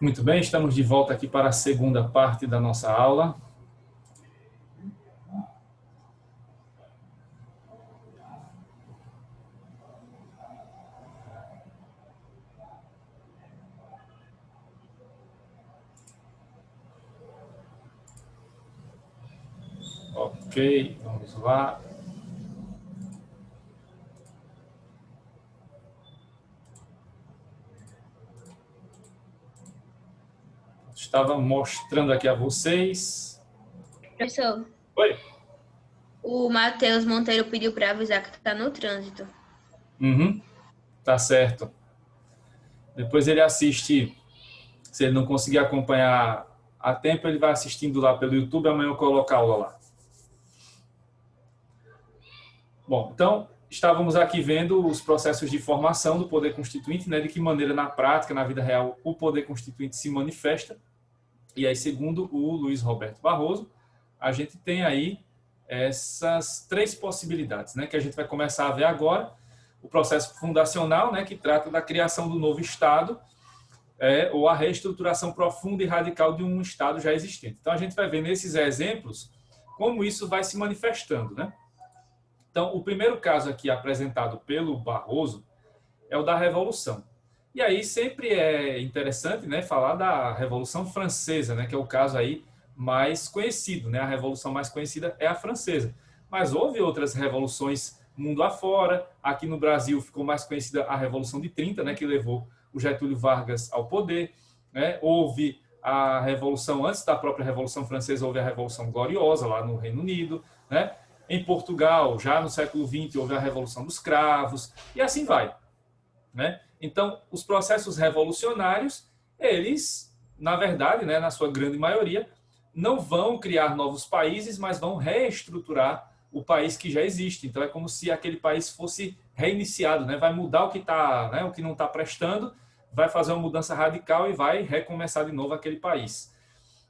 Muito bem, estamos de volta aqui para a segunda parte da nossa aula. Ok, vamos lá. Estava mostrando aqui a vocês. Professor, Oi. o Matheus Monteiro pediu para avisar que está no trânsito. Tá certo. Depois ele assiste, se ele não conseguir acompanhar a tempo, ele vai assistindo lá pelo YouTube, amanhã eu coloco a aula lá. Bom, então, estávamos aqui vendo os processos de formação do poder constituinte, né, de que maneira na prática, na vida real, o poder constituinte se manifesta. E aí, segundo o Luiz Roberto Barroso, a gente tem aí essas três possibilidades, né, que a gente vai começar a ver agora. O processo fundacional, né, que trata da criação do novo Estado, ou a reestruturação profunda e radical de um Estado já existente. Então, a gente vai ver nesses exemplos como isso vai se manifestando, né? Então, o primeiro caso aqui apresentado pelo Barroso é o da Revolução. E aí sempre é interessante, né, falar da Revolução Francesa, né, que é o caso aí mais conhecido, né? A revolução mais conhecida é a francesa. Mas houve outras revoluções mundo afora. Aqui no Brasil ficou mais conhecida a Revolução de 30, né, que levou o Getúlio Vargas ao poder, né? Houve a revolução antes da própria Revolução Francesa, houve a Revolução Gloriosa lá no Reino Unido, né? Em Portugal, já no século XX, houve a Revolução dos Cravos, e assim vai, né? Então, os processos revolucionários, eles, na verdade, né, na sua grande maioria, não vão criar novos países, mas vão reestruturar o país que já existe. Então, é como se aquele país fosse reiniciado, né? Vai mudar o que tá, né, o que não está prestando, vai fazer uma mudança radical e vai recomeçar de novo aquele país.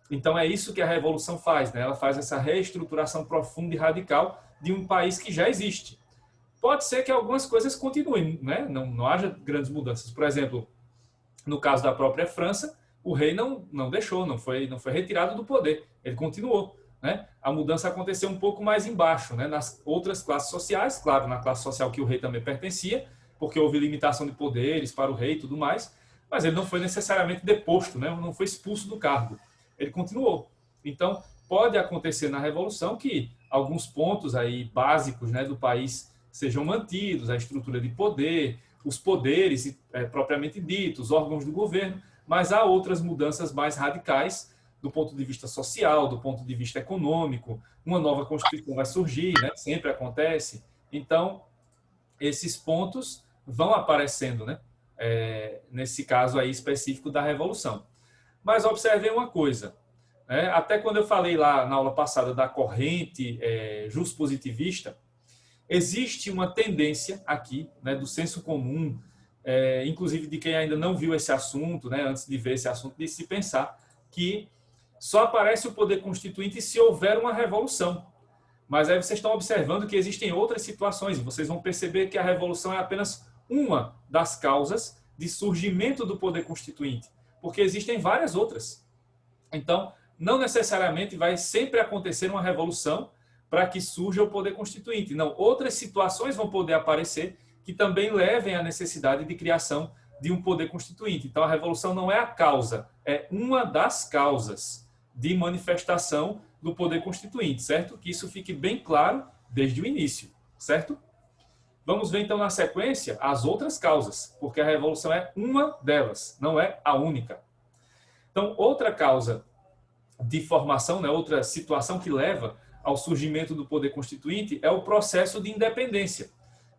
Então, é isso que a Revolução faz, né? Ela faz essa reestruturação profunda e radical de um país que já existe. Pode ser que algumas coisas continuem, né? Não haja grandes mudanças. Por exemplo, no caso da própria França, o rei não deixou, não foi retirado do poder, ele continuou, né? A mudança aconteceu um pouco mais embaixo, né? Nas outras classes sociais, claro, na classe social que o rei também pertencia, porque houve limitação de poderes para o rei e tudo mais, mas ele não foi necessariamente deposto, né? Não foi expulso do cargo, ele continuou. Então, pode acontecer na Revolução que alguns pontos aí básicos, né, do país sejam mantidos, a estrutura de poder, os poderes propriamente ditos, os órgãos do governo, mas há outras mudanças mais radicais do ponto de vista social, do ponto de vista econômico. Uma nova Constituição vai surgir, né? Sempre acontece. Então, esses pontos vão aparecendo, né? Nesse caso aí específico da Revolução. Mas observem uma coisa, né? Até quando eu falei lá na aula passada da corrente justpositivista, existe uma tendência aqui, né, do senso comum, inclusive de quem ainda não viu esse assunto, né, antes de ver esse assunto, de se pensar que só aparece o poder constituinte se houver uma revolução. Mas aí vocês estão observando que existem outras situações, e vocês vão perceber que a revolução é apenas uma das causas de surgimento do poder constituinte, porque existem várias outras. Então, não necessariamente vai sempre acontecer uma revolução para que surja o poder constituinte. Não, outras situações vão poder aparecer que também levem à necessidade de criação de um poder constituinte. Então, a revolução não é a causa, é uma das causas de manifestação do poder constituinte, certo? Que isso fique bem claro desde o início, certo? Vamos ver, então, na sequência, as outras causas, porque a revolução é uma delas, não é a única. Então, outra causa de formação, né, outra situação que leva ao surgimento do poder constituinte é o processo de independência.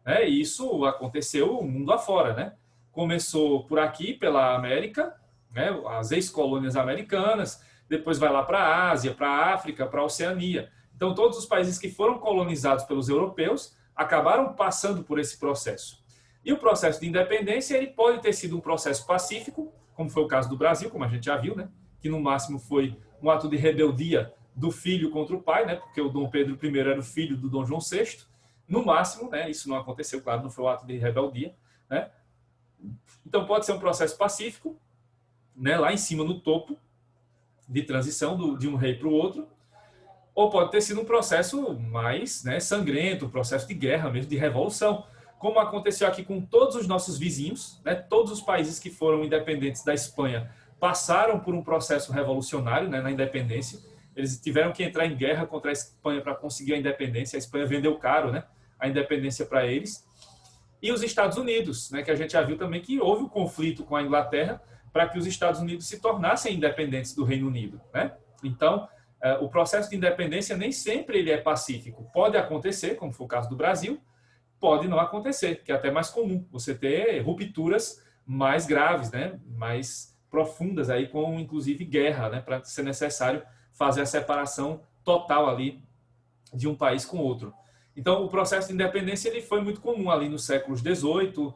E isso aconteceu o mundo afora, né? Começou por aqui, pela América, né, as ex-colônias americanas, depois vai lá para a Ásia, para a África, para a Oceania. Então, todos os países que foram colonizados pelos europeus acabaram passando por esse processo. E o processo de independência ele pode ter sido um processo pacífico, como foi o caso do Brasil, como a gente já viu, né? Que no máximo foi um ato de rebeldia do filho contra o pai, né? Porque o Dom Pedro I era o filho do Dom João VI. No máximo, né? Isso não aconteceu, claro, não foi um ato de rebeldia, né? Então pode ser um processo pacífico, né, lá em cima no topo de transição de um rei para o outro, ou pode ter sido um processo mais, né, sangrento, um processo de guerra mesmo, de revolução, como aconteceu aqui com todos os nossos vizinhos, né, todos os países que foram independentes da Espanha passaram por um processo revolucionário, né, na independência. Eles tiveram que entrar em guerra contra a Espanha para conseguir a independência. A Espanha vendeu caro, né, a independência para eles. E os Estados Unidos, né, que a gente já viu também que houve um conflito com a Inglaterra para que os Estados Unidos se tornassem independentes do Reino Unido, né? Então, o processo de independência nem sempre ele é pacífico. Pode acontecer, como foi o caso do Brasil, pode não acontecer, que é até mais comum você ter rupturas mais graves, né, mais profundas aí, com inclusive guerra, né, para ser necessário fazer a separação total ali de um país com outro. Então, o processo de independência ele foi muito comum ali nos séculos XVIII,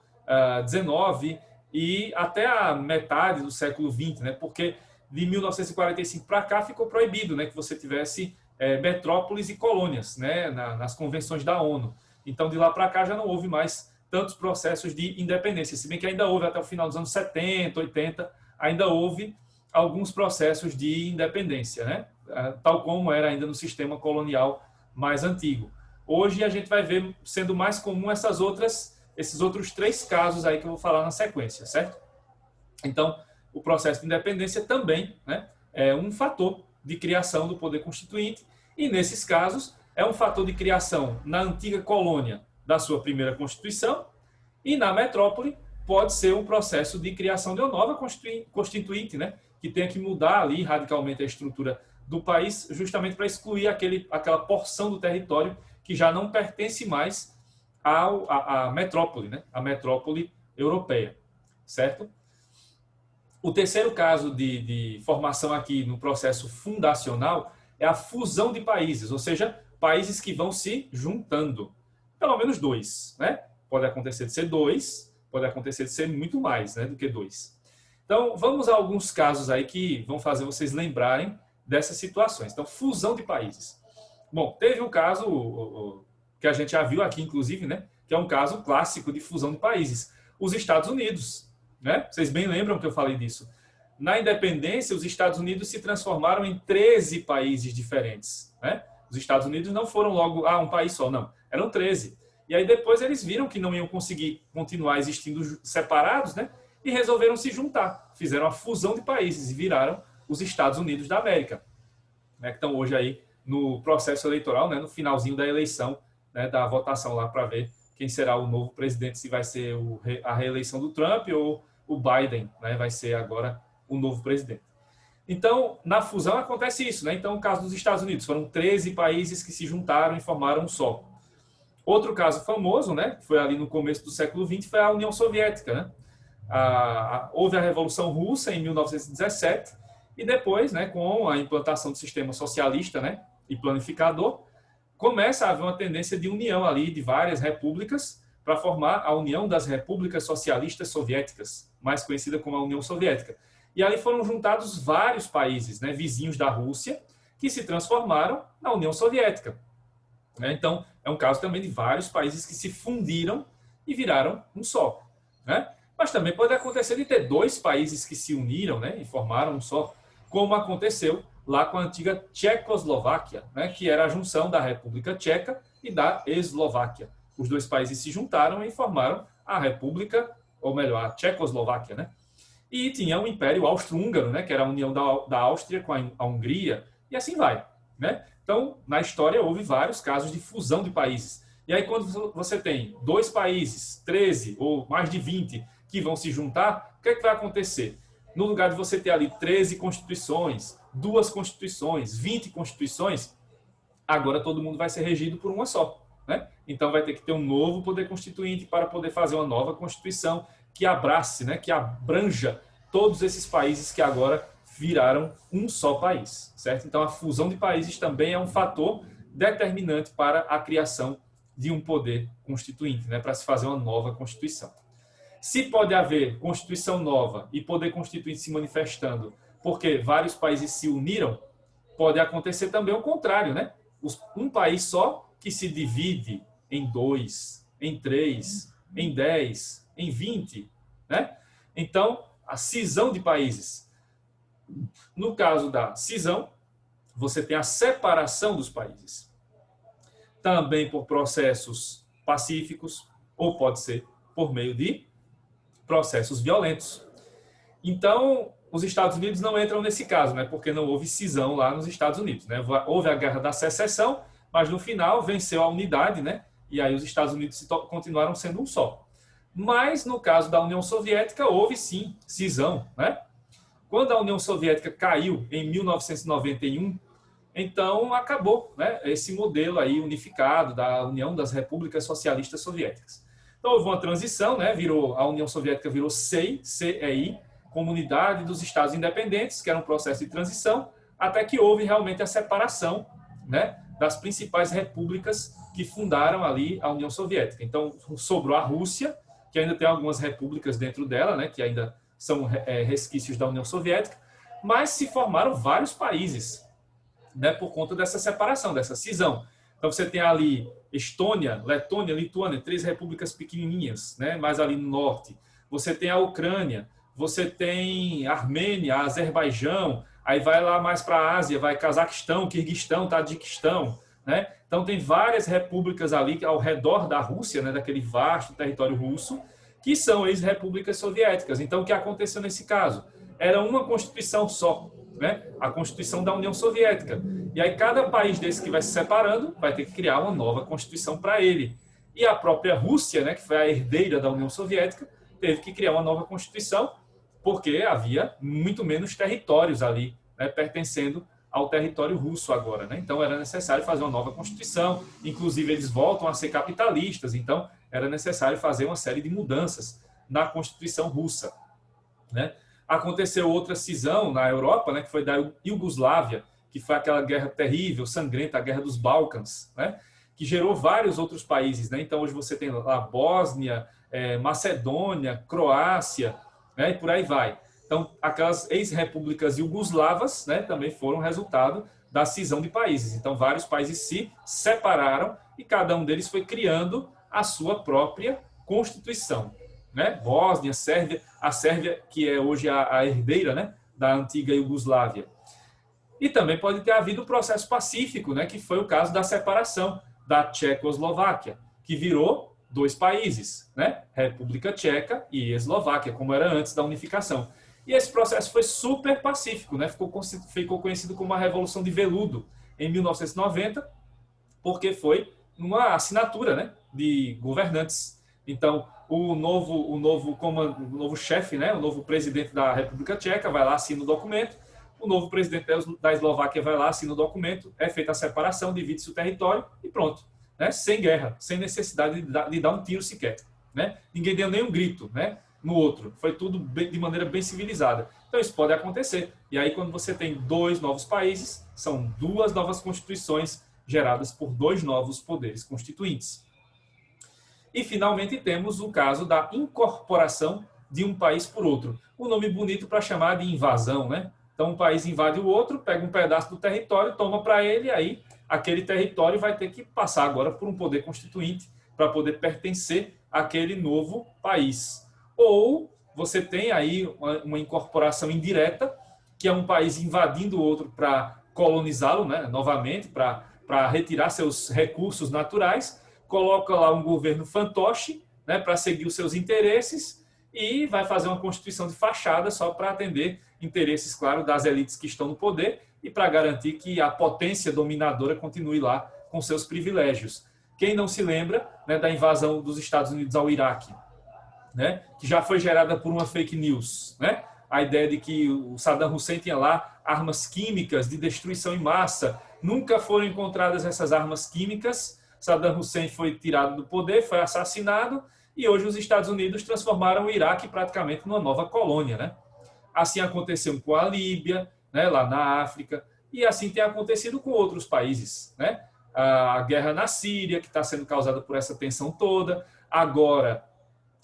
XIX e até a metade do século XX, né? Porque de 1945 para cá ficou proibido, né, que você tivesse metrópoles e colônias, né, nas convenções da ONU. Então, de lá para cá já não houve mais tantos processos de independência, se bem que ainda houve até o final dos anos 70, 80, ainda houve alguns processos de independência, né? Tal como era ainda no sistema colonial mais antigo. Hoje a gente vai ver sendo mais comum esses outros 3 casos aí que eu vou falar na sequência, certo? Então, o processo de independência também, né, é um fator de criação do poder constituinte e, nesses casos, é um fator de criação na antiga colônia da sua primeira Constituição e na metrópole pode ser um processo de criação de uma nova Constituinte, né, que tenha que mudar ali radicalmente a estrutura do país justamente para excluir aquela porção do território que já não pertence mais à metrópole, né? A metrópole europeia, certo? O terceiro caso de formação aqui no processo fundacional é a fusão de países, ou seja, países que vão se juntando. Pelo menos 2, né? Pode acontecer de ser 2, pode acontecer de ser muito mais, né, do que 2. Então, vamos a alguns casos aí que vão fazer vocês lembrarem dessas situações. Então, fusão de países. Bom, teve um caso que a gente já viu aqui, inclusive, né, que é um caso clássico de fusão de países. Os Estados Unidos, né? Vocês bem lembram que eu falei disso. Na independência, os Estados Unidos se transformaram em 13 países diferentes, né? Os Estados Unidos não foram logo um país só, não. Eram 13. E aí depois eles viram que não iam conseguir continuar existindo separados, né? E resolveram se juntar. Fizeram a fusão de países e viraram os Estados Unidos da América, né? Que estão hoje aí no processo eleitoral, né? No finalzinho da eleição, né? Da votação lá para ver quem será o novo presidente, se vai ser a reeleição do Trump ou o Biden, né? Vai ser agora o novo presidente. Então, na fusão acontece isso, né? Então, o caso dos Estados Unidos, foram 13 países que se juntaram e formaram um só. Outro caso famoso, né, que foi ali no começo do século XX, foi a União Soviética, né? Houve a Revolução Russa em 1917 e depois, né, com a implantação do sistema socialista, né, e planificador, começa a haver uma tendência de união ali de várias repúblicas para formar a União das Repúblicas Socialistas Soviéticas, mais conhecida como a União Soviética. E ali foram juntados vários países, né, vizinhos da Rússia, que se transformaram na União Soviética. Então, é um caso também de vários países que se fundiram e viraram um só, né? Mas também pode acontecer de ter 2 países que se uniram, né, e formaram um só, como aconteceu lá com a antiga Tchecoslováquia, né, que era a junção da República Tcheca e da Eslováquia. Os 2 países se juntaram e formaram a República, ou melhor, a Tchecoslováquia, né? E tinha o Império Austro-Húngaro, né, que era a união da Áustria com a Hungria, e assim vai, né? Então, na história, houve vários casos de fusão de países. E aí, quando você tem 2 países, 13 ou mais de 20, que vão se juntar, o que é que vai acontecer? No lugar de você ter ali 13 constituições, 2 constituições, 20 constituições, agora todo mundo vai ser regido por uma só, né? Então, vai ter que ter um novo poder constituinte para poder fazer uma nova constituição que abrace, né, que abranja todos esses países que agora viraram um só país, certo? Então, a fusão de países também é um fator determinante para a criação de um poder constituinte, né, para se fazer uma nova Constituição. Se pode haver Constituição nova e poder constituinte se manifestando porque vários países se uniram, pode acontecer também o contrário, né? Um país só que se divide em 2, em 3, em 10, em 20, né? Então, a cisão de países. No caso da cisão, você tem a separação dos países. Também por processos pacíficos, ou pode ser por meio de processos violentos. Então, os Estados Unidos não entram nesse caso, né? Porque não houve cisão lá nos Estados Unidos, né? Houve a Guerra da Secessão, mas no final venceu a unidade, né? E aí os Estados Unidos continuaram sendo um só. Mas no caso da União Soviética houve sim cisão, né? Quando a União Soviética caiu em 1991, então acabou, né, esse modelo aí unificado da União das Repúblicas Socialistas Soviéticas. Então houve uma transição, né, a União Soviética virou CEI, Comunidade dos Estados Independentes, que era um processo de transição, até que houve realmente a separação, né, das principais repúblicas que fundaram ali a União Soviética. Então sobrou a Rússia, que ainda tem algumas repúblicas dentro dela, né, que ainda são resquícios da União Soviética, mas se formaram vários países, né, por conta dessa separação, dessa cisão. Então você tem ali Estônia, Letônia, Lituânia, 3 repúblicas pequenininhas, né, mais ali no norte. Você tem a Ucrânia, você tem a Armênia, a Azerbaijão, aí vai lá mais para a Ásia, vai Cazaquistão, Quirguistão, Tadiquistão, né? Então tem várias repúblicas ali ao redor da Rússia, né, daquele vasto território russo, que são ex-repúblicas soviéticas. Então o que aconteceu nesse caso? Era uma constituição só, né? A Constituição da União Soviética. E aí cada país desse que vai se separando vai ter que criar uma nova Constituição para ele. E a própria Rússia, né, que foi a herdeira da União Soviética, teve que criar uma nova Constituição, porque havia muito menos territórios ali, né, pertencendo ao território russo agora, né? Então era necessário fazer uma nova Constituição, inclusive eles voltam a ser capitalistas, então era necessário fazer uma série de mudanças na Constituição russa, né? Aconteceu outra cisão na Europa, né, que foi da Iugoslávia, que foi aquela guerra terrível, sangrenta, a Guerra dos Balcãs, né, que gerou vários outros países, né? Então hoje você tem a Bósnia, Macedônia, Croácia, né, e por aí vai. Então aquelas ex-repúblicas iugoslavas, né, também foram resultado da cisão de países. Então vários países se separaram e cada um deles foi criando a sua própria Constituição, né? Bósnia, Sérvia, a Sérvia que é hoje a herdeira, né, da antiga Iugoslávia. E também pode ter havido o processo pacífico, né, que foi o caso da separação da Tchecoslováquia, que virou 2 países, né, República Tcheca e Eslováquia, como era antes da unificação. E esse processo foi super pacífico, né, ficou conhecido como a Revolução de Veludo, em 1990, porque foi uma assinatura, né, de governantes. Então, o novo chefe, né, o novo presidente da República Tcheca vai lá, assina o documento, o novo presidente da Eslováquia vai lá, assina o documento, é feita a separação, divide-se o território e pronto, né, sem guerra, sem necessidade de dar um tiro sequer, né? Ninguém deu nem um grito, né, no outro, foi tudo de maneira bem civilizada. Então isso pode acontecer. E aí quando você tem 2 novos países, são 2 novas constituições geradas por 2 novos poderes constituintes. E, finalmente, temos o caso da incorporação de um país por outro. Um nome bonito para chamar de invasão, né? Então, um país invade o outro, pega um pedaço do território, toma para ele, e aí aquele território vai ter que passar agora por um poder constituinte para poder pertencer àquele novo país. Ou você tem aí uma incorporação indireta, que é um país invadindo o outro para colonizá-lo, né, novamente, para retirar seus recursos naturais, coloca lá um governo fantoche, né, para seguir os seus interesses e vai fazer uma constituição de fachada só para atender interesses, claro, das elites que estão no poder e para garantir que a potência dominadora continue lá com seus privilégios. Quem não se lembra, né, da invasão dos Estados Unidos ao Iraque, né, que já foi gerada por uma fake news, né? A ideia de que o Saddam Hussein tinha lá armas químicas de destruição em massa. Nunca foram encontradas essas armas químicas. Saddam Hussein foi tirado do poder, foi assassinado, e hoje os Estados Unidos transformaram o Iraque praticamente numa nova colônia, né? Assim aconteceu com a Líbia, né, lá na África, e assim tem acontecido com outros países, né? A guerra na Síria, que está sendo causada por essa tensão toda. Agora,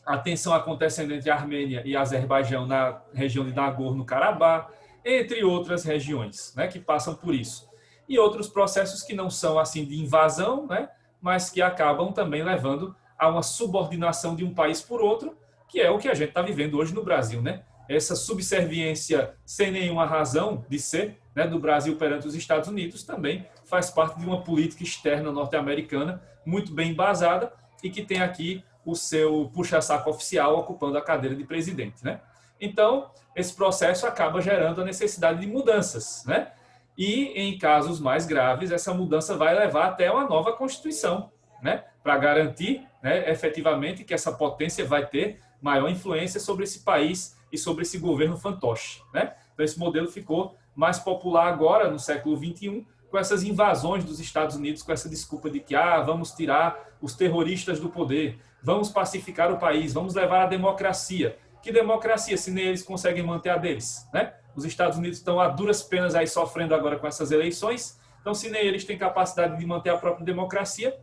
a tensão acontecendo entre a Armênia e Azerbaijão na região de Nagorno-Karabakh, entre outras regiões, né, que passam por isso. E outros processos que não são assim de invasão, né, mas que acabam também levando a uma subordinação de um país por outro, que é o que a gente está vivendo hoje no Brasil, né? essa subserviência sem nenhuma razão de ser, né, do Brasil perante os Estados Unidos também faz parte de uma política externa norte-americana muito bem embasada e que tem aqui o seu puxa-saco oficial ocupando a cadeira de presidente, né? Então, esse processo acaba gerando a necessidade de mudanças, né? E, em casos mais graves, essa mudança vai levar até uma nova Constituição, né? Para garantir, né, efetivamente que essa potência vai ter maior influência sobre esse país e sobre esse governo fantoche, né? Então, esse modelo ficou mais popular agora, no século XXI, com essas invasões dos Estados Unidos, com essa desculpa de que vamos tirar os terroristas do poder, vamos pacificar o país, vamos levar a democracia. Que democracia, se nem eles conseguem manter a deles, né? Os Estados Unidos estão a duras penas aí sofrendo agora com essas eleições, então se nem eles têm capacidade de manter a própria democracia,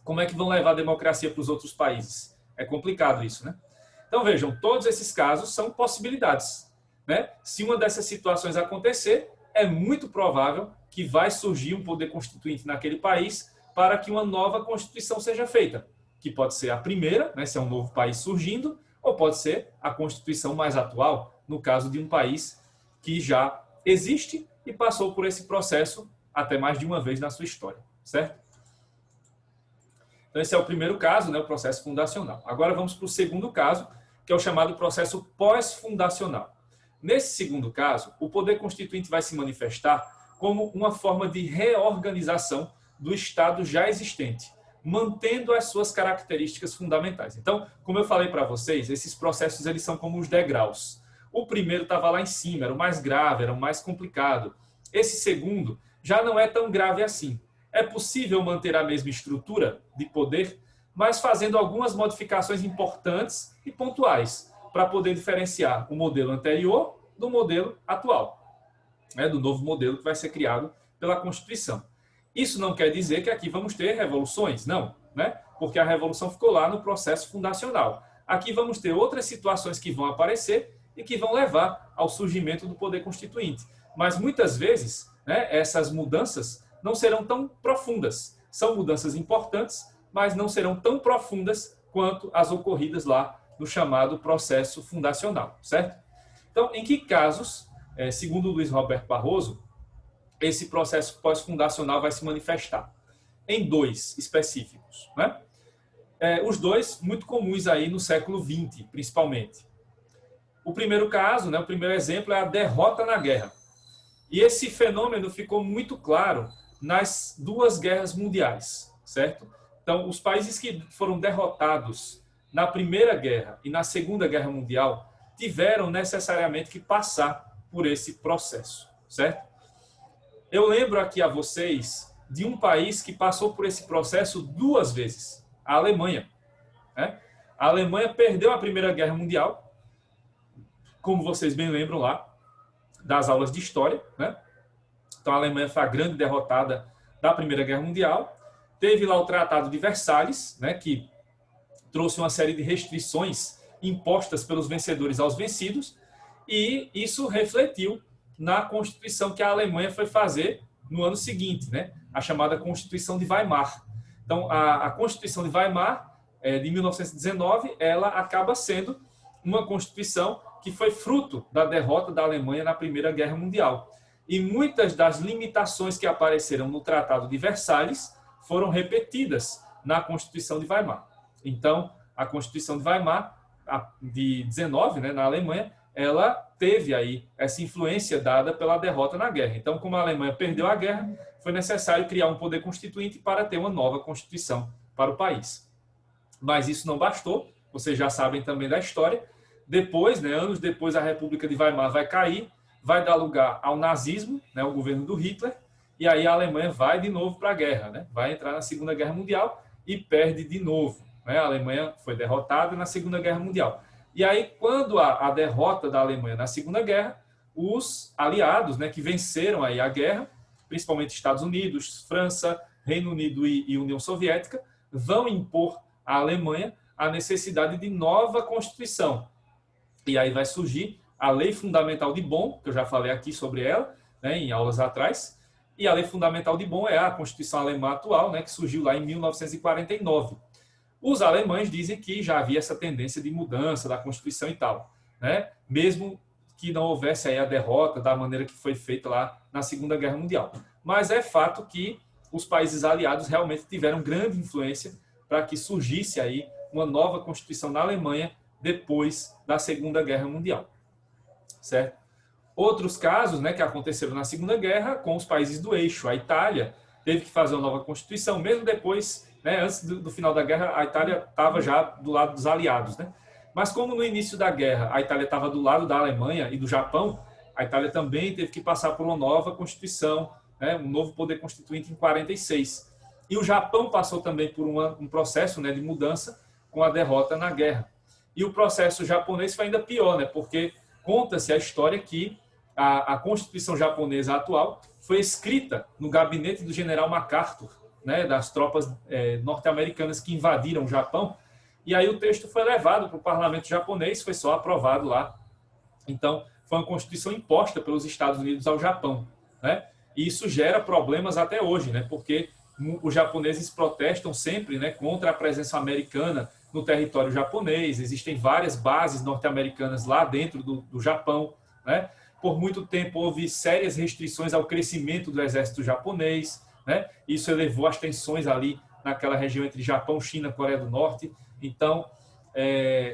como é que vão levar a democracia para os outros países? É complicado isso, né? Então vejam, todos esses casos são possibilidades, né? Se uma dessas situações acontecer, é muito provável que vai surgir um poder constituinte naquele país para que uma nova Constituição seja feita, que pode ser a primeira, né, se é um novo país surgindo, ou pode ser a Constituição mais atual, no caso de um país que já existe e passou por esse processo até mais de uma vez na sua história, certo? Então, esse é o primeiro caso, né, o processo fundacional. Agora vamos para o segundo caso, que é o chamado processo pós-fundacional. Nesse segundo caso, o poder constituinte vai se manifestar como uma forma de reorganização do Estado já existente, mantendo as suas características fundamentais. Então, como eu falei para vocês, esses processos eles são como os degraus. O primeiro estava lá em cima, era o mais grave, era o mais complicado. Esse segundo já não é tão grave assim. É possível manter a mesma estrutura de poder, mas fazendo algumas modificações importantes e pontuais para poder diferenciar o modelo anterior do modelo atual, né, do novo modelo que vai ser criado pela Constituição. Isso não quer dizer que aqui vamos ter revoluções, não, né? Porque a revolução ficou lá no processo fundacional. Aqui vamos ter outras situações que vão aparecer e que vão levar ao surgimento do poder constituinte. Mas muitas vezes, né, essas mudanças não serão tão profundas. São mudanças importantes, mas não serão tão profundas quanto as ocorridas lá no chamado processo fundacional, certo? Então, em que casos, segundo Luiz Roberto Barroso, esse processo pós-fundacional vai se manifestar? Em dois específicos, né? Os dois muito comuns aí no século XX, principalmente. O primeiro caso, né, o primeiro exemplo é a derrota na guerra. E esse fenômeno ficou muito claro nas duas guerras mundiais, certo? Então, os países que foram derrotados na Primeira Guerra e na Segunda Guerra Mundial tiveram necessariamente que passar por esse processo, certo? Eu lembro aqui a vocês de um país que passou por esse processo duas vezes, a Alemanha, né? A Alemanha perdeu a Primeira Guerra Mundial, como vocês bem lembram lá das aulas de história, né? Então a Alemanha foi a grande derrotada da Primeira Guerra Mundial. Teve lá o Tratado de Versalhes, né, que trouxe uma série de restrições impostas pelos vencedores aos vencidos, e isso refletiu na Constituição que a Alemanha foi fazer no ano seguinte, né, a chamada Constituição de Weimar. Então, a Constituição de Weimar, de 1919, ela acaba sendo uma Constituição que foi fruto da derrota da Alemanha na Primeira Guerra Mundial. E muitas das limitações que apareceram no Tratado de Versalhes foram repetidas na Constituição de Weimar. Então, a Constituição de Weimar, de 19, né, na Alemanha, ela teve aí essa influência dada pela derrota na guerra. Então, como a Alemanha perdeu a guerra, foi necessário criar um poder constituinte para ter uma nova Constituição para o país. Mas isso não bastou, vocês já sabem também da história. Depois, né, anos depois, a República de Weimar vai cair, vai dar lugar ao nazismo, né, o governo do Hitler, e aí a Alemanha vai de novo para a guerra, né? Vai entrar na Segunda Guerra Mundial e perde de novo, né? A Alemanha foi derrotada na Segunda Guerra Mundial. E aí, quando a derrota da Alemanha na Segunda Guerra, os aliados, né, que venceram aí a guerra, principalmente Estados Unidos, França, Reino Unido e União Soviética, vão impor à Alemanha a necessidade de nova Constituição. E aí vai surgir a Lei Fundamental de Bonn, que eu já falei aqui sobre ela, né, em aulas atrás, e a Lei Fundamental de Bonn é a Constituição Alemã atual, né, que surgiu lá em 1949. Os alemães dizem que já havia essa tendência de mudança da Constituição e tal, né? Mesmo que não houvesse aí a derrota da maneira que foi feita lá na Segunda Guerra Mundial. Mas é fato que os países aliados realmente tiveram grande influência para que surgisse aí uma nova Constituição na Alemanha depois da Segunda Guerra Mundial, certo? Outros casos, né, que aconteceram na Segunda Guerra com os países do eixo. A Itália teve que fazer uma nova Constituição, mesmo depois, né, antes do final da guerra, a Itália estava já do lado dos aliados, né? Mas como no início da guerra a Itália estava do lado da Alemanha e do Japão, a Itália também teve que passar por uma nova Constituição, né, um novo poder constituinte em 46. E o Japão passou também por um processo, né, de mudança com a derrota na guerra. E o processo japonês foi ainda pior, né, porque conta-se a história que a Constituição japonesa atual foi escrita no gabinete do general MacArthur, né, das tropas norte-americanas que invadiram o Japão. E aí o texto foi levado para o parlamento japonês, foi só aprovado lá. Então, foi uma Constituição imposta pelos Estados Unidos ao Japão, né? E isso gera problemas até hoje, né? Porque os japoneses protestam sempre, né, contra a presença americana no território japonês. Existem várias bases norte-americanas lá dentro do Japão, né? Por muito tempo houve sérias restrições ao crescimento do exército japonês, né? Isso elevou as tensões ali naquela região entre Japão, China, Coreia do Norte. Então,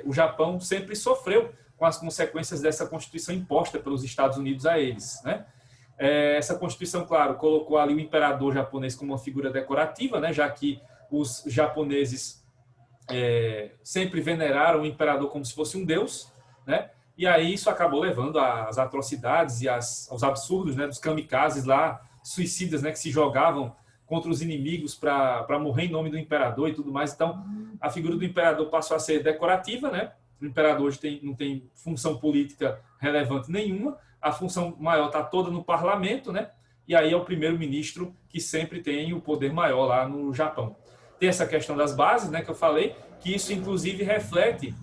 o Japão sempre sofreu com as consequências dessa Constituição imposta pelos Estados Unidos a eles, né? Essa Constituição, claro, colocou ali o imperador japonês como uma figura decorativa, né? Já que os japoneses sempre veneraram o imperador como se fosse um deus, né? E aí isso acabou levando às atrocidades e aos absurdos, né, dos kamikazes lá, suicidas, né, que se jogavam contra os inimigos para morrer em nome do imperador e tudo mais. Então, a figura do imperador passou a ser decorativa, né? O imperador hoje não tem função política relevante nenhuma. A função maior está toda no parlamento, né? E aí é o primeiro-ministro que sempre tem o poder maior lá no Japão. Tem essa questão das bases, né, que eu falei, que isso inclusive reflete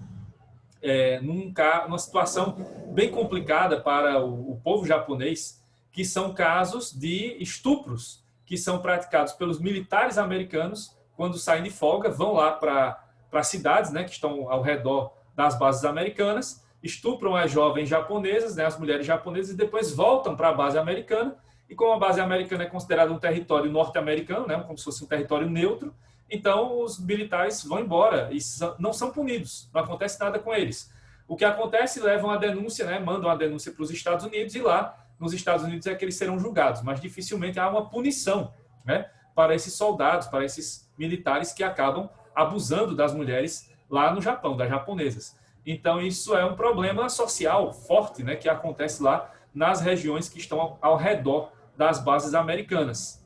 numa situação bem complicada para o povo japonês, que são casos de estupros que são praticados pelos militares americanos quando saem de folga, vão lá para cidades, né, que estão ao redor das bases americanas, estupram as jovens japonesas, né, as mulheres japonesas, e depois voltam para a base americana. E como a base americana é considerada um território norte-americano, né, como se fosse um território neutro, então os militares vão embora e não são punidos, não acontece nada com eles. O que acontece, levam a denúncia, né, mandam a denúncia para os Estados Unidos, e lá nos Estados Unidos é que eles serão julgados, mas dificilmente há uma punição, né, para esses soldados, para esses militares que acabam abusando das mulheres lá no Japão, das japonesas. Então isso é um problema social forte, né, que acontece lá nas regiões que estão ao redor das bases americanas,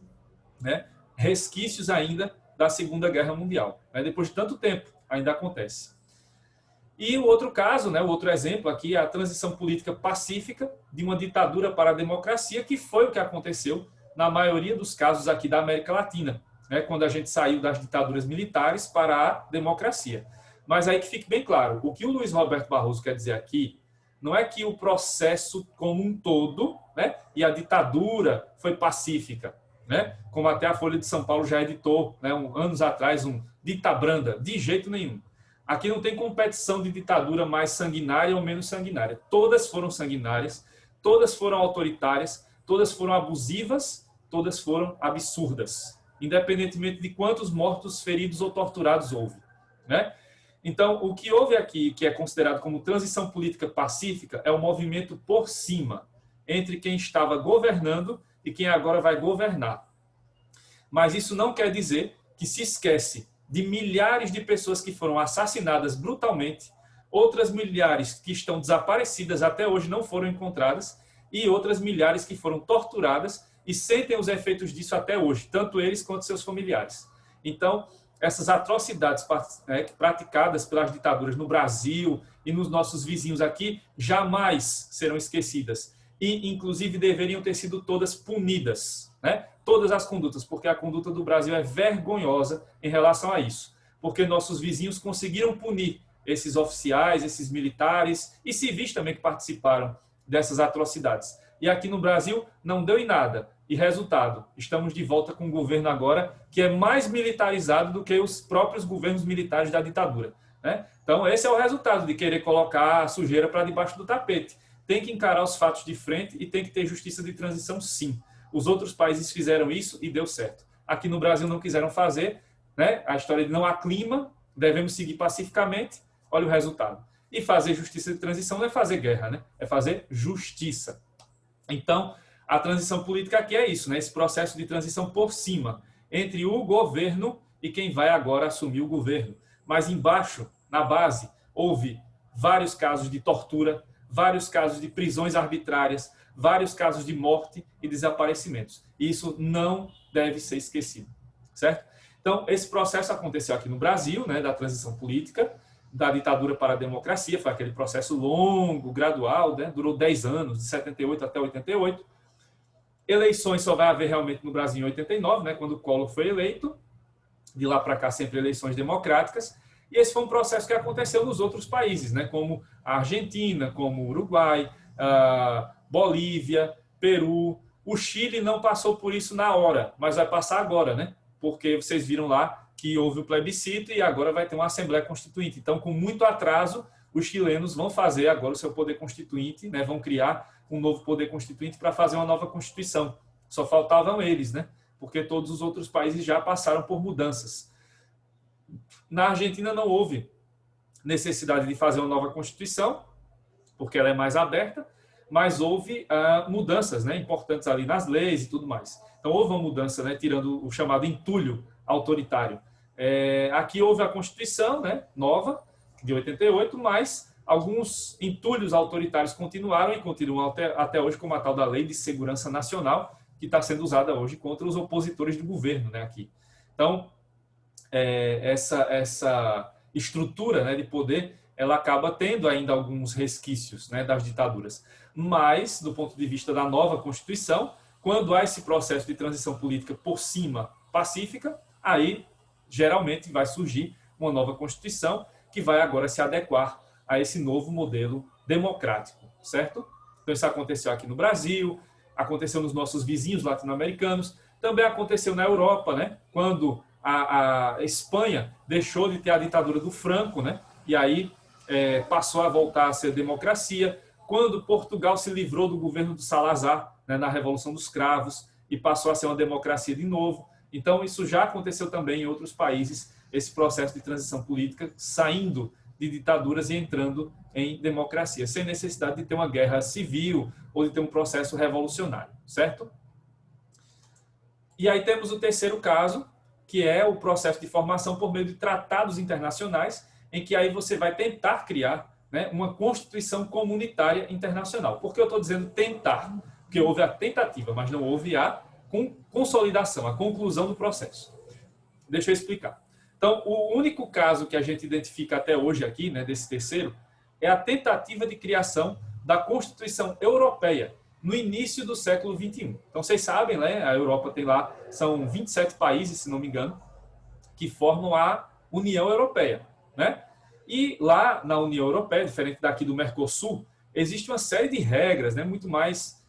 né? Resquícios ainda da Segunda Guerra Mundial, né? Depois de tanto tempo ainda acontece. E o outro caso, né, o outro exemplo aqui é a transição política pacífica de uma ditadura para a democracia, que foi o que aconteceu na maioria dos casos aqui da América Latina, né, quando a gente saiu das ditaduras militares para a democracia. Mas aí que fique bem claro, o que o Luiz Roberto Barroso quer dizer aqui não é que o processo como um todo, né, e a ditadura foi pacífica, né, como até a Folha de São Paulo já editou, né, anos atrás, um Ditabranda, de jeito nenhum. Aqui não tem competição de ditadura mais sanguinária ou menos sanguinária. Todas foram sanguinárias, todas foram autoritárias, todas foram abusivas, todas foram absurdas, independentemente de quantos mortos, feridos ou torturados houve, né? Então, o que houve aqui, que é considerado como transição política pacífica, é o movimento por cima entre quem estava governando e quem agora vai governar. Mas isso não quer dizer que se esquece de milhares de pessoas que foram assassinadas brutalmente, outras milhares que estão desaparecidas até hoje, não foram encontradas, e outras milhares que foram torturadas e sentem os efeitos disso até hoje, tanto eles quanto seus familiares. Então, essas atrocidades praticadas pelas ditaduras no Brasil e nos nossos vizinhos aqui jamais serão esquecidas. E, inclusive, deveriam ter sido todas punidas, né? Todas as condutas, porque a conduta do Brasil é vergonhosa em relação a isso. Porque nossos vizinhos conseguiram punir esses oficiais, esses militares e civis também que participaram dessas atrocidades. E aqui no Brasil não deu em nada. E resultado, estamos de volta com um governo agora que é mais militarizado do que os próprios governos militares da ditadura. né? Então, esse é o resultado de querer colocar a sujeira para debaixo do tapete. Tem que encarar os fatos de frente e tem que ter justiça de transição, sim. Os outros países fizeram isso e deu certo. Aqui no Brasil não quiseram fazer, né? A história de não há clima, devemos seguir pacificamente, olha o resultado. E fazer justiça de transição não é fazer guerra, né? É fazer justiça. Então, a transição política aqui é isso, né? Esse processo de transição por cima, entre o governo e quem vai agora assumir o governo. Mas embaixo, na base, houve vários casos de tortura, vários casos de prisões arbitrárias, vários casos de morte e desaparecimentos. E isso não deve ser esquecido, certo? Então, esse processo aconteceu aqui no Brasil, né, da transição política, da ditadura para a democracia, foi aquele processo longo, gradual, né, durou 10 anos, de 78 até 88. Eleições só vai haver realmente no Brasil em 89, né, quando o Collor foi eleito. De lá para cá, sempre eleições democráticas. E esse foi um processo que aconteceu nos outros países, né, como a Argentina, como o Uruguai, a Bolívia, Peru. O Chile não passou por isso na hora, mas vai passar agora, né? Porque vocês viram lá que houve o plebiscito e agora vai ter uma Assembleia Constituinte. Então, com muito atraso, os chilenos vão fazer agora o seu poder constituinte, né? Vão criar um novo poder constituinte para fazer uma nova Constituição. Só faltavam eles, né? Porque todos os outros países já passaram por mudanças. Na Argentina não houve necessidade de fazer uma nova Constituição, porque ela é mais aberta, mas houve mudanças, né, importantes ali nas leis e tudo mais. Então, houve uma mudança, né, tirando o chamado entulho autoritário. Aqui houve a Constituição, né, nova, de 88, mas alguns entulhos autoritários continuaram e continuam até hoje, como a tal da Lei de Segurança Nacional, que está sendo usada hoje contra os opositores do governo, né, aqui. Então, essa estrutura, né, de poder, ela acaba tendo ainda alguns resquícios, né, das ditaduras. Mas, do ponto de vista da nova Constituição, quando há esse processo de transição política por cima pacífica, aí geralmente vai surgir uma nova Constituição que vai agora se adequar a esse novo modelo democrático, certo? Então, isso aconteceu aqui no Brasil, aconteceu nos nossos vizinhos latino-americanos, também aconteceu na Europa, né? Quando a Espanha deixou de ter a ditadura do Franco, né? E aí passou a voltar a ser democracia. Quando Portugal se livrou do governo do Salazar, né, na Revolução dos Cravos, e passou a ser uma democracia de novo. Então, isso já aconteceu também em outros países, esse processo de transição política, saindo de ditaduras e entrando em democracia, sem necessidade de ter uma guerra civil ou de ter um processo revolucionário, certo? E aí temos o terceiro caso, que é o processo de formação por meio de tratados internacionais, em que aí você vai tentar criar, né, uma Constituição comunitária internacional. Por que eu estou dizendo tentar? Porque houve a tentativa, mas não houve a consolidação, a conclusão do processo. Deixa eu explicar. Então, o único caso que a gente identifica até hoje aqui, né, desse terceiro, é a tentativa de criação da Constituição Europeia, no início do século XXI. Então, vocês sabem, né, a Europa tem lá, são 27 países, se não me engano, que formam a União Europeia, né? E lá na União Europeia, diferente daqui do Mercosul, existe uma série de regras, né, muito mais,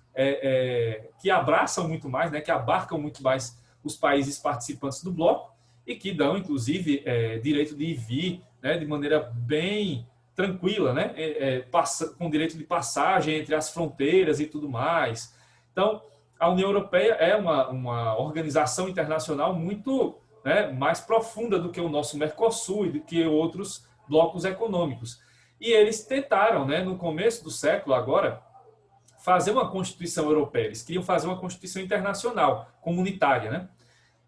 que abraçam muito mais, né, que abarcam muito mais os países participantes do bloco e que dão, inclusive, direito de ir e vir, né, de maneira bem tranquila, né, com direito de passagem entre as fronteiras e tudo mais. Então, a União Europeia é uma organização internacional muito, né, mais profunda do que o nosso Mercosul e do que outros blocos econômicos. E eles tentaram, né, no começo do século, agora, fazer uma Constituição Europeia. Eles queriam fazer uma Constituição internacional, comunitária, né?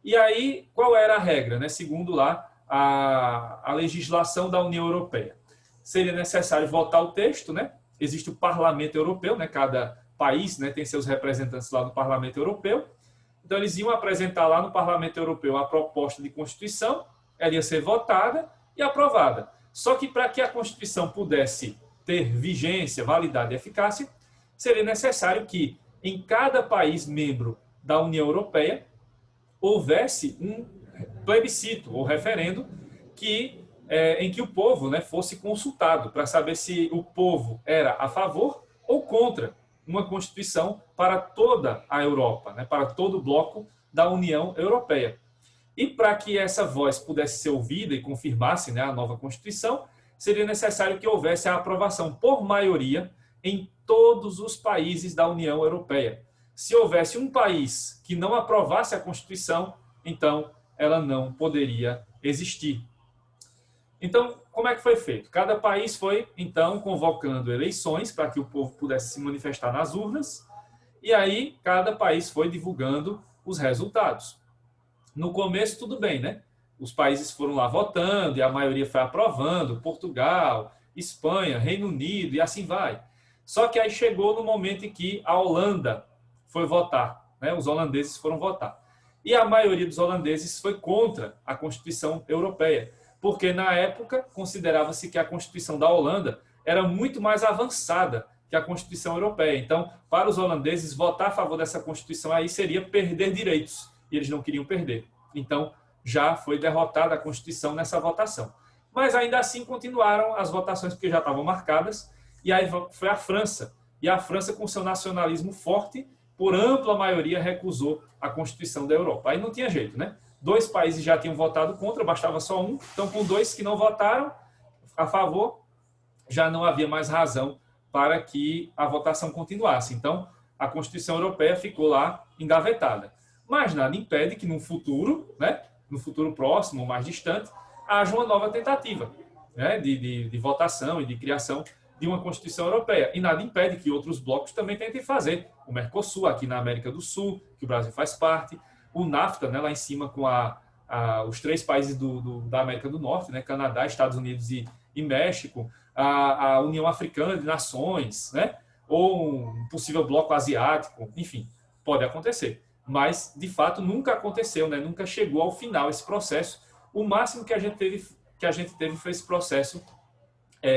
E aí, qual era a regra, né? Segundo lá a legislação da União Europeia. Seria necessário votar o texto, né? Existe o Parlamento Europeu, né? Cada país, né, tem seus representantes lá no Parlamento Europeu. Então, eles iam apresentar lá no Parlamento Europeu a proposta de Constituição, ela ia ser votada e aprovada. Só que para que a Constituição pudesse ter vigência, validade e eficácia, seria necessário que em cada país membro da União Europeia houvesse um plebiscito ou referendo em que o povo, né, fosse consultado para saber se o povo era a favor ou contra uma Constituição para toda a Europa, né, para todo o bloco da União Europeia. E para que essa voz pudesse ser ouvida e confirmasse, né, a nova Constituição, seria necessário que houvesse a aprovação por maioria em todos os países da União Europeia. Se houvesse um país que não aprovasse a Constituição, então ela não poderia existir. Então, como é que foi feito? Cada país foi, então, convocando eleições para que o povo pudesse se manifestar nas urnas, e aí cada país foi divulgando os resultados. No começo, tudo bem, né? Os países foram lá votando e a maioria foi aprovando, Portugal, Espanha, Reino Unido e assim vai. Só que aí chegou no momento em que a Holanda foi votar, né? Os holandeses foram votar. E a maioria dos holandeses foi contra a Constituição Europeia, porque na época considerava-se que a Constituição da Holanda era muito mais avançada que a Constituição Europeia. Então, para os holandeses, votar a favor dessa Constituição aí seria perder direitos, e eles não queriam perder. Então, já foi derrotada a Constituição nessa votação. Mas ainda assim continuaram as votações porque já estavam marcadas, e aí foi a França. E a França, com seu nacionalismo forte, por ampla maioria recusou a Constituição da Europa. Aí não tinha jeito, né? 2 países já tinham votado contra, bastava só um. Então, com 2 que não votaram a favor, já não havia mais razão para que a votação continuasse. Então, a Constituição Europeia ficou lá engavetada. Mas nada impede que no futuro, né, no futuro próximo, mais distante, haja uma nova tentativa, né, de votação e de criação de uma Constituição Europeia. E nada impede que outros blocos também tentem fazer. O Mercosul, aqui na América do Sul, que o Brasil faz parte, o NAFTA, né, lá em cima com os 3 países da América do Norte, né, Canadá, Estados Unidos e México, a União Africana de Nações, né, ou um possível bloco asiático, enfim, pode acontecer. Mas, de fato, nunca aconteceu, né, nunca chegou ao final esse processo. O máximo que a gente teve foi esse processo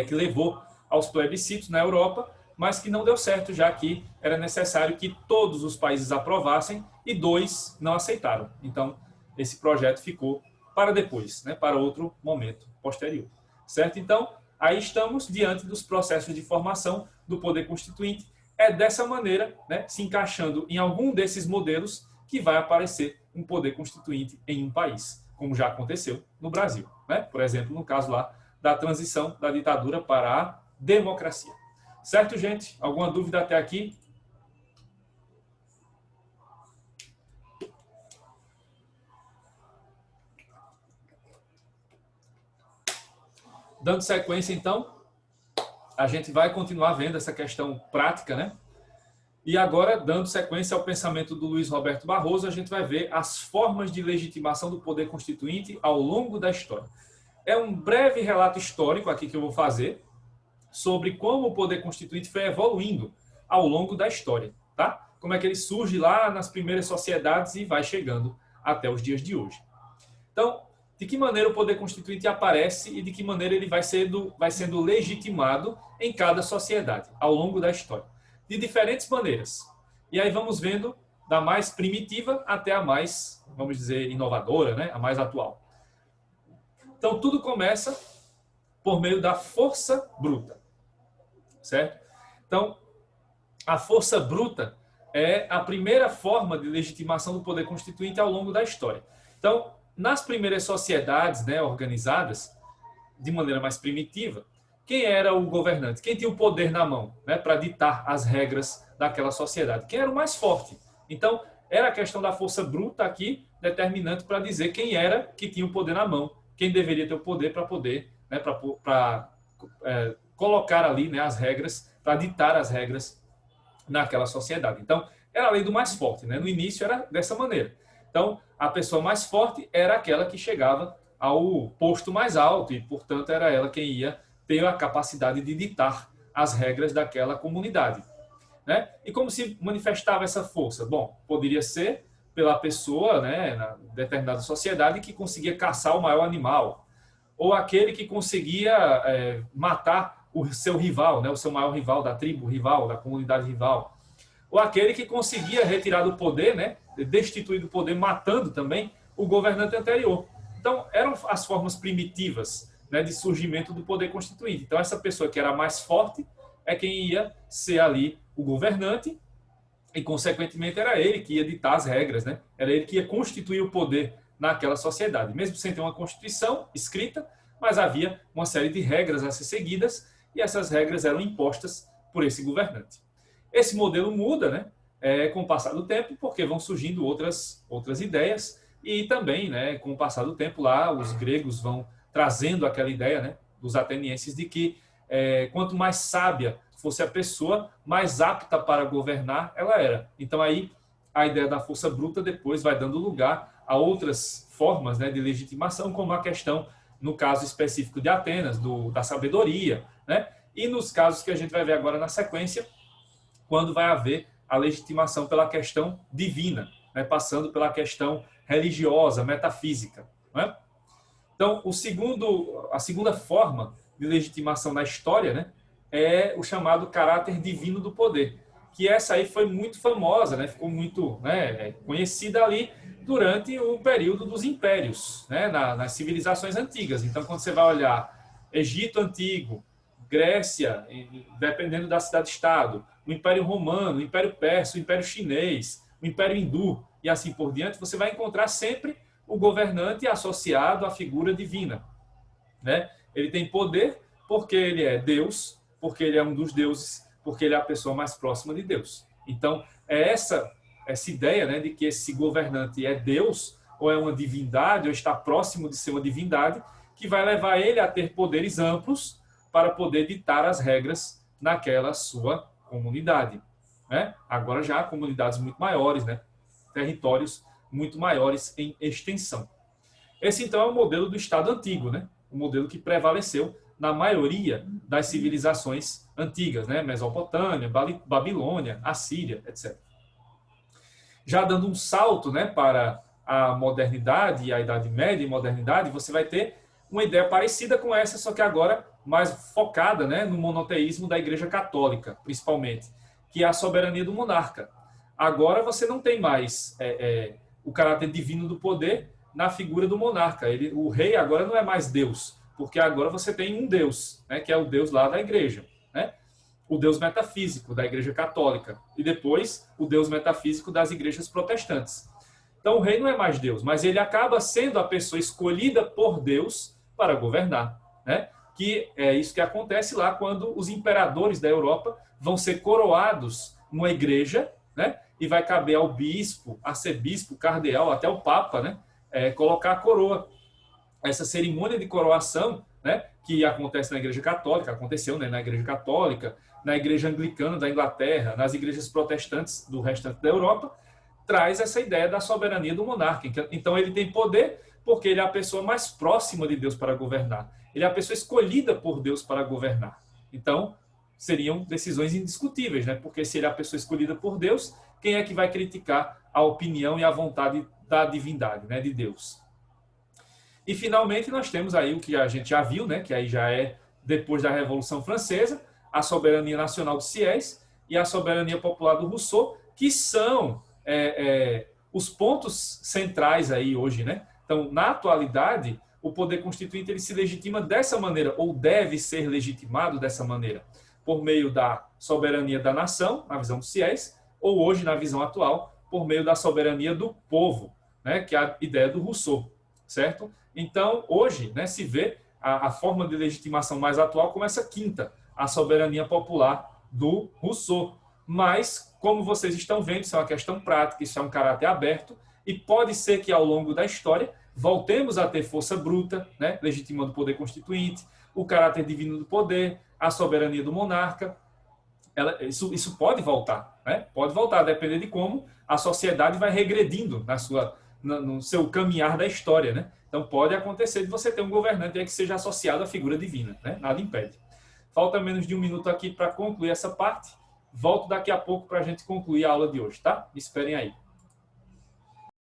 que levou aos plebiscitos na Europa, mas que não deu certo, já que era necessário que todos os países aprovassem e 2 não aceitaram. Então, esse projeto ficou para depois, né, para outro momento posterior. Certo? Então, aí estamos diante dos processos de formação do poder constituinte. É dessa maneira, né, se encaixando em algum desses modelos, que vai aparecer um poder constituinte em um país, como já aconteceu no Brasil, né? Por exemplo, no caso lá da transição da ditadura para a democracia. Certo, gente? Alguma dúvida até aqui? Dando sequência, então, a gente vai continuar vendo essa questão prática, né? E agora, dando sequência ao pensamento do Luiz Roberto Barroso, a gente vai ver as formas de legitimação do poder constituinte ao longo da história. É um breve relato histórico aqui que eu vou fazer sobre como o poder constituinte foi evoluindo ao longo da história, tá? Como é que ele surge lá nas primeiras sociedades e vai chegando até os dias de hoje. Então, de que maneira o poder constituinte aparece e de que maneira ele vai sendo legitimado em cada sociedade ao longo da história. De diferentes maneiras. E aí vamos vendo da mais primitiva até a mais, vamos dizer, inovadora, né? A mais atual. Então, tudo começa por meio da força bruta. Certo? Então, a força bruta é a primeira forma de legitimação do poder constituinte ao longo da história. Então, nas primeiras sociedades, né, organizadas, de maneira mais primitiva, quem era o governante? Quem tinha o poder na mão, né, para ditar as regras daquela sociedade? Quem era o mais forte? Então, era a questão da força bruta aqui determinante para dizer quem era que tinha o poder na mão, quem deveria ter o poder para poder, né, para colocar ali, né, as regras, para ditar as regras naquela sociedade. Então, era a lei do mais forte, né? No início era dessa maneira. Então, a pessoa mais forte era aquela que chegava ao posto mais alto e, portanto, era ela quem ia ter a capacidade de ditar as regras daquela comunidade, né? E como se manifestava essa força? Bom, poderia ser pela pessoa, né, na determinada sociedade que conseguia caçar o maior animal, ou aquele que conseguia matar o seu rival, né, o seu maior rival da tribo rival, da comunidade rival, ou aquele que conseguia retirar do poder, né, destituir do poder, matando também o governante anterior. Então, eram as formas primitivas, né, de surgimento do poder constituinte. Então, essa pessoa que era mais forte é quem ia ser ali o governante e, consequentemente, era ele que ia ditar as regras, né? Era ele que ia constituir o poder naquela sociedade. Mesmo sem ter uma constituição escrita, mas havia uma série de regras a ser seguidas e essas regras eram impostas por esse governante. Esse modelo muda, né, com o passar do tempo, porque vão surgindo outras ideias e também, né, com o passar do tempo lá, os gregos vão trazendo aquela ideia, né, dos atenienses de que quanto mais sábia fosse a pessoa, mais apta para governar ela era. Então aí a ideia da força bruta depois vai dando lugar a outras formas, né, de legitimação, como a questão, no caso específico de Atenas, da sabedoria, né, e nos casos que a gente vai ver agora na sequência, quando vai haver a legitimação pela questão divina, né, passando pela questão religiosa, metafísica. Né? Então, a segunda forma de legitimação na história, né, é o chamado caráter divino do poder, que essa aí foi muito famosa, né, ficou muito, né, conhecida ali durante o período dos impérios, né, nas civilizações antigas. Então, quando você vai olhar Egito Antigo, Grécia, dependendo da cidade-estado, o Império Romano, o Império Persa, o Império Chinês, o Império Hindu e assim por diante, você vai encontrar sempre o governante associado à figura divina. Né? Ele tem poder porque ele é Deus, porque ele é um dos deuses, porque ele é a pessoa mais próxima de Deus. Então, é essa ideia, né, de que esse governante é Deus, ou é uma divindade, ou está próximo de ser uma divindade, que vai levar ele a ter poderes amplos para poder ditar as regras naquela sua comunidade. Né? Agora já há comunidades muito maiores, né? Territórios muito maiores em extensão. Esse, então, é o modelo do Estado antigo, né? O modelo que prevaleceu na maioria das civilizações antigas, né? Mesopotâmia, Babilônia, Assíria, etc. Já dando um salto, né, para a modernidade e a Idade Média e modernidade, você vai ter uma ideia parecida com essa, só que agora mais focada, né, no monoteísmo da Igreja Católica, principalmente, que é a soberania do monarca. Agora você não tem mais o caráter divino do poder na figura do monarca. O rei agora não é mais Deus, porque agora você tem um Deus, né, que é o Deus lá da Igreja, né? O Deus metafísico da Igreja Católica e depois o Deus metafísico das igrejas protestantes. Então o rei não é mais Deus, mas ele acaba sendo a pessoa escolhida por Deus para governar, né? Que é isso que acontece lá quando os imperadores da Europa vão ser coroados numa igreja, né? E vai caber ao bispo, arcebispo, cardeal, até o papa, né? Colocar a coroa. Essa cerimônia de coroação, né, que acontece na Igreja Católica, aconteceu, né, na Igreja Católica, na Igreja Anglicana da Inglaterra, nas igrejas protestantes do restante da Europa, traz essa ideia da soberania do monarca. Então ele tem poder porque ele é a pessoa mais próxima de Deus para governar. Ele é a pessoa escolhida por Deus para governar. Então, seriam decisões indiscutíveis, né? Porque se ele é a pessoa escolhida por Deus, quem é que vai criticar a opinião e a vontade da divindade, né, de Deus? E, finalmente, nós temos aí o que a gente já viu, né, que aí já é depois da Revolução Francesa, a soberania nacional de Sieyès e a soberania popular do Rousseau, que são os pontos centrais aí hoje, né? Então, na atualidade, o poder constituinte ele se legitima dessa maneira, ou deve ser legitimado dessa maneira, por meio da soberania da nação, na visão do Sieyès, ou hoje, na visão atual, por meio da soberania do povo, né, que é a ideia do Rousseau, certo? Então, hoje, né, se vê a forma de legitimação mais atual como essa quinta, a soberania popular do Rousseau. Mas, como vocês estão vendo, isso é uma questão prática, isso é um caráter aberto, e pode ser que ao longo da história voltemos a ter força bruta, né, legitimando o poder constituinte, o caráter divino do poder, a soberania do monarca. Isso pode voltar, né? Pode voltar, a depender de como a sociedade vai regredindo no seu caminhar da história, né? Então pode acontecer de você ter um governante aí que seja associado à figura divina, né? Nada impede. Falta menos de um minuto aqui para concluir essa parte. Volto daqui a pouco para a gente concluir a aula de hoje, tá? Me esperem aí.